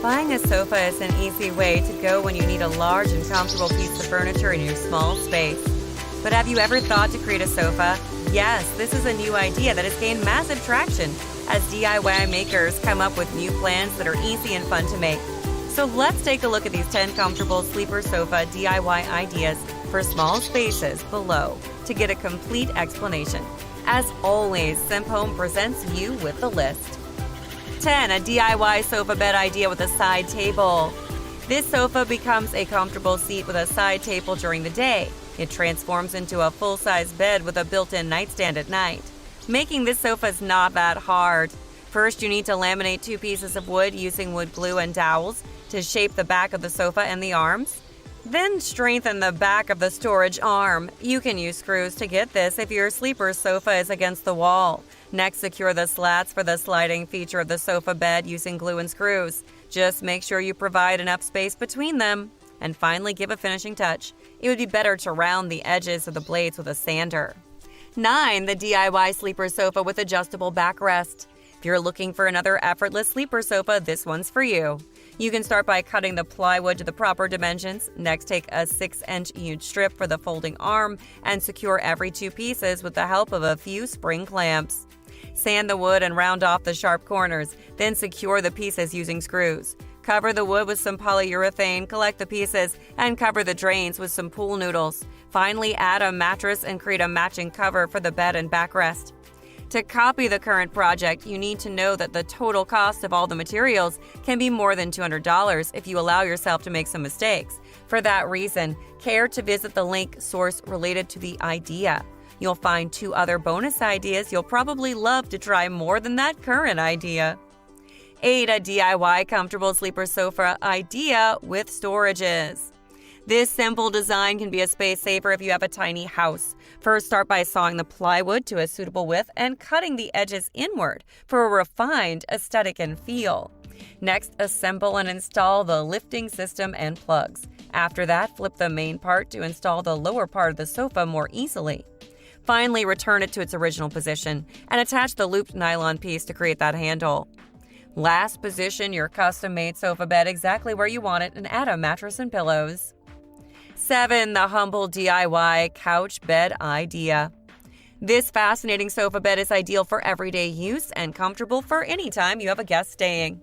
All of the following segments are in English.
Buying a sofa is an easy way to go when you need a large and comfortable piece of furniture in your small space. But have you ever thought to create a sofa? Yes, this is a new idea that has gained massive traction as DIY makers come up with new plans that are easy and fun to make. So let's take a look at these 10 comfortable sleeper sofa DIY ideas for small spaces below to get a complete explanation. As always, SimpHome presents you with the list. 10. A DIY sofa bed idea with a side table. This sofa becomes a comfortable seat with a side table during the day. It transforms into a full-size bed with a built-in nightstand at night. Making this sofa is not that hard. First, you need to laminate 2 pieces of wood using wood glue and dowels to shape the back of the sofa and the arms. Then strengthen the back of the storage arm. You can use screws to get this if your sleeper sofa is against the wall. Next, secure the slats for the sliding feature of the sofa bed using glue and screws. Just make sure you provide enough space between them. And finally, give a finishing touch. It would be better to round the edges of the blades with a sander. 9. The DIY sleeper sofa with adjustable backrest. If you're looking for another effortless sleeper sofa, this one's for you. You can start by cutting the plywood to the proper dimensions. Next, take a 6-inch huge strip for the folding arm and secure every 2 pieces with the help of a few spring clamps. Sand the wood and round off the sharp corners, then secure the pieces using screws. Cover the wood with some polyurethane, collect the pieces, and cover the drains with some pool noodles. Finally, add a mattress and create a matching cover for the bed and backrest. To copy the current project, you need to know that the total cost of all the materials can be more than $200 if you allow yourself to make some mistakes. For that reason, care to visit the link source related to the idea. You'll find 2 other bonus ideas you'll probably love to try more than that current idea. 8. A DIY comfortable sleeper sofa idea with storages. This simple design can be a space saver if you have a tiny house. First, start by sawing the plywood to a suitable width and cutting the edges inward for a refined aesthetic and feel. Next, assemble and install the lifting system and plugs. After that, flip the main part to install the lower part of the sofa more easily. Finally, return it to its original position and attach the looped nylon piece to create that handle. Last, position your custom-made sofa bed exactly where you want it and add a mattress and pillows. 7. The humble DIY couch bed idea. This fascinating sofa bed is ideal for everyday use and comfortable for any time you have a guest staying.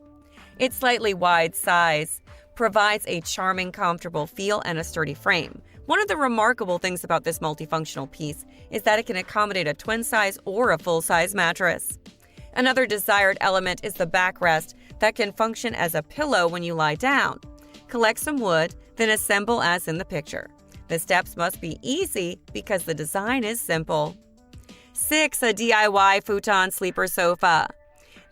Its slightly wide size provides a charming, comfortable feel and a sturdy frame. One of the remarkable things about this multifunctional piece is that it can accommodate a twin-size or a full-size mattress. Another desired element is the backrest that can function as a pillow when you lie down. Collect some wood, then assemble as in the picture. The steps must be easy because the design is simple. 6. A DIY futon sleeper sofa.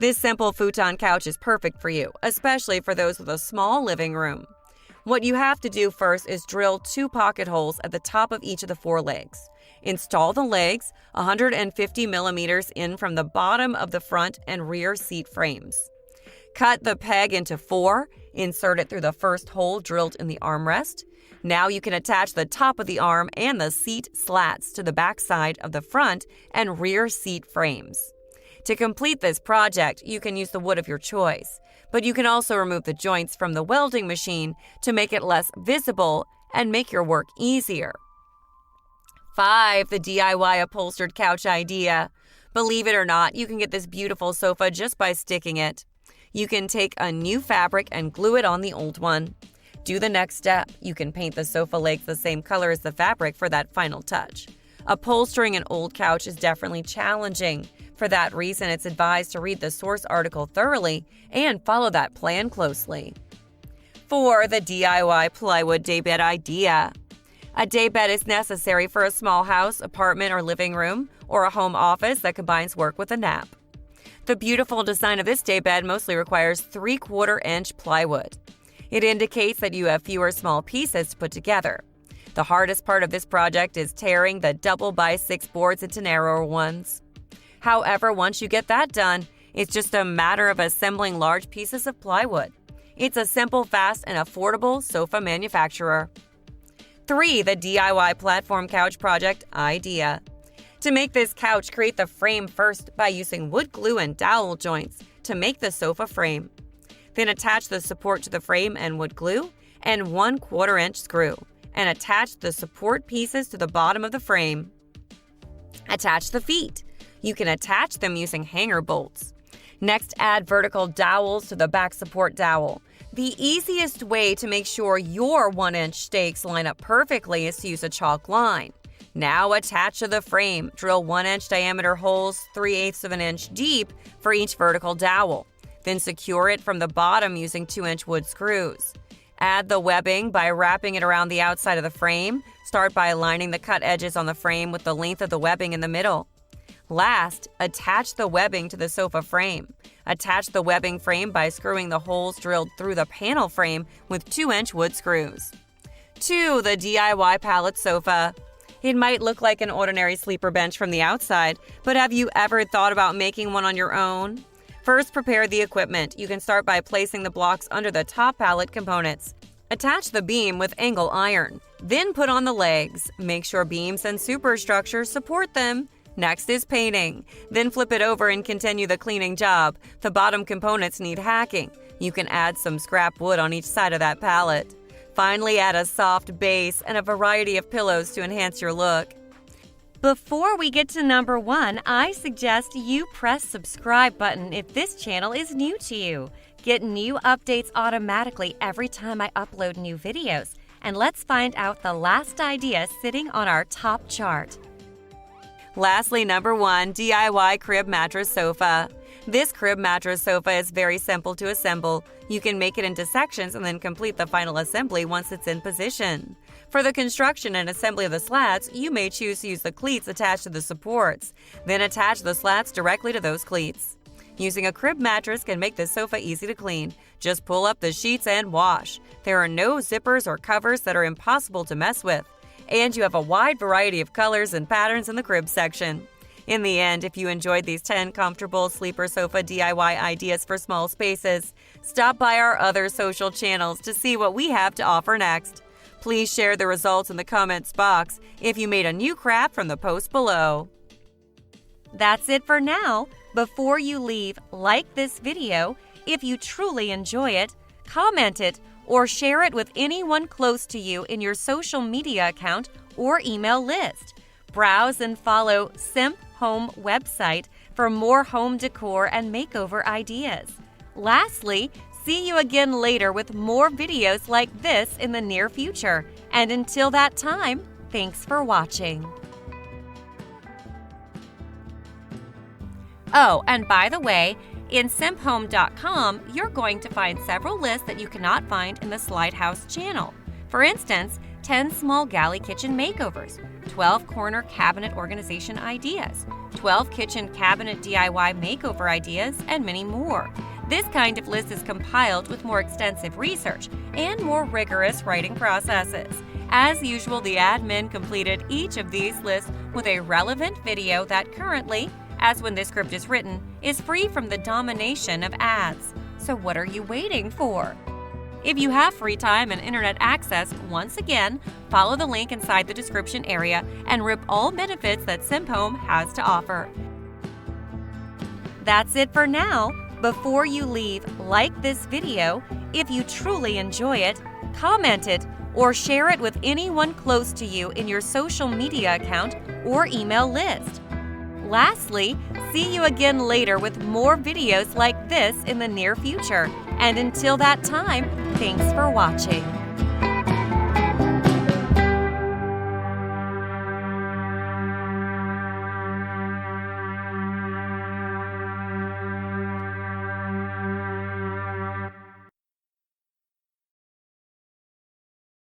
This simple futon couch is perfect for you, especially for those with a small living room. What you have to do first is drill 2 pocket holes at the top of each of the 4 legs. Install the legs 150 millimeters in from the bottom of the front and rear seat frames. Cut the peg into 4, insert it through the first hole drilled in the armrest. Now you can attach the top of the arm and the seat slats to the back side of the front and rear seat frames. To complete this project, you can use the wood of your choice, but you can also remove the joints from the welding machine to make it less visible and make your work easier. 5. The DIY upholstered couch idea. Believe it or not, you can get this beautiful sofa just by sticking it. You can take a new fabric and glue it on the old one. Do the next step. You can paint the sofa legs the same color as the fabric for that final touch. Upholstering an old couch is definitely challenging. For that reason, it's advised to read the source article thoroughly and follow that plan closely. 4. The DIY plywood daybed idea. A daybed is necessary for a small house, apartment, or living room, or a home office that combines work with a nap. The beautiful design of this daybed mostly requires 3/4-inch plywood. It indicates that you have fewer small pieces to put together. The hardest part of this project is tearing the double by 6 boards into narrower ones. However, once you get that done, it's just a matter of assembling large pieces of plywood. It's a simple, fast, and affordable sofa manufacturer. 3. The DIY platform couch project idea. To make this couch, create the frame first by using wood glue and dowel joints to make the sofa frame. Then attach the support to the frame and wood glue and 1/4 inch screw, and attach the support pieces to the bottom of the frame. Attach the feet. You can attach them using hanger bolts. Next, add vertical dowels to the back support dowel. The easiest way to make sure your 1-inch stakes line up perfectly is to use a chalk line. Now attach to the frame. Drill 1-inch diameter holes 3/8 of an inch deep for each vertical dowel. Then secure it from the bottom using 2-inch wood screws. Add the webbing by wrapping it around the outside of the frame. Start by aligning the cut edges on the frame with the length of the webbing in the middle. Last, attach the webbing to the sofa frame. Attach the webbing frame by screwing the holes drilled through the panel frame with 2-inch wood screws. 2. The DIY Pallet Sofa. It might look like an ordinary sleeper bench from the outside, but have you ever thought about making one on your own? First, prepare the equipment. You can start by placing the blocks under the top pallet components. Attach the beam with angle iron. Then put on the legs. Make sure beams and superstructure support them. Next is painting. Then flip it over and continue the cleaning job. The bottom components need hacking. You can add some scrap wood on each side of that pallet. Finally, add a soft base and a variety of pillows to enhance your look. Before we get to number 1, I suggest you press subscribe button if this channel is new to you. Get new updates automatically every time I upload new videos. And let's find out the last idea sitting on our top chart. Lastly, number 1, DIY Crib Mattress Sofa. This crib mattress sofa is very simple to assemble. You can make it into sections and then complete the final assembly once it's in position. For the construction and assembly of the slats, you may choose to use the cleats attached to the supports. Then attach the slats directly to those cleats. Using a crib mattress can make this sofa easy to clean. Just pull up the sheets and wash. There are no zippers or covers that are impossible to mess with. And you have a wide variety of colors and patterns in the crib section. In the end, if you enjoyed these 10 comfortable sleeper sofa DIY ideas for small spaces, stop by our other social channels to see what we have to offer next. Please share the results in the comments box if you made a new craft from the post below. That's it for now. Before you leave, like this video. If you truly enjoy it, comment it or share it with anyone close to you in your social media account or email list. Browse and follow Simp Home website for more home decor and makeover ideas. Lastly, see you again later with more videos like this in the near future. And until that time, thanks for watching. Oh, and by the way, in simphome.com, you're going to find several lists that you cannot find in the Slide House channel. For instance, 10 small galley kitchen makeovers, 12 corner cabinet organization ideas, 12 kitchen cabinet DIY makeover ideas, and many more. This kind of list is compiled with more extensive research and more rigorous writing processes. As usual, the admin completed each of these lists with a relevant video that currently, as when this script is written, is free from the domination of ads. So what are you waiting for? If you have free time and internet access, once again, follow the link inside the description area and rip all benefits that Simp Home has to offer. That's it for now. Before you leave, like this video. If you truly enjoy it, comment it or share it with anyone close to you in your social media account or email list. Lastly, see you again later with more videos like this in the near future. And until that time, thanks for watching.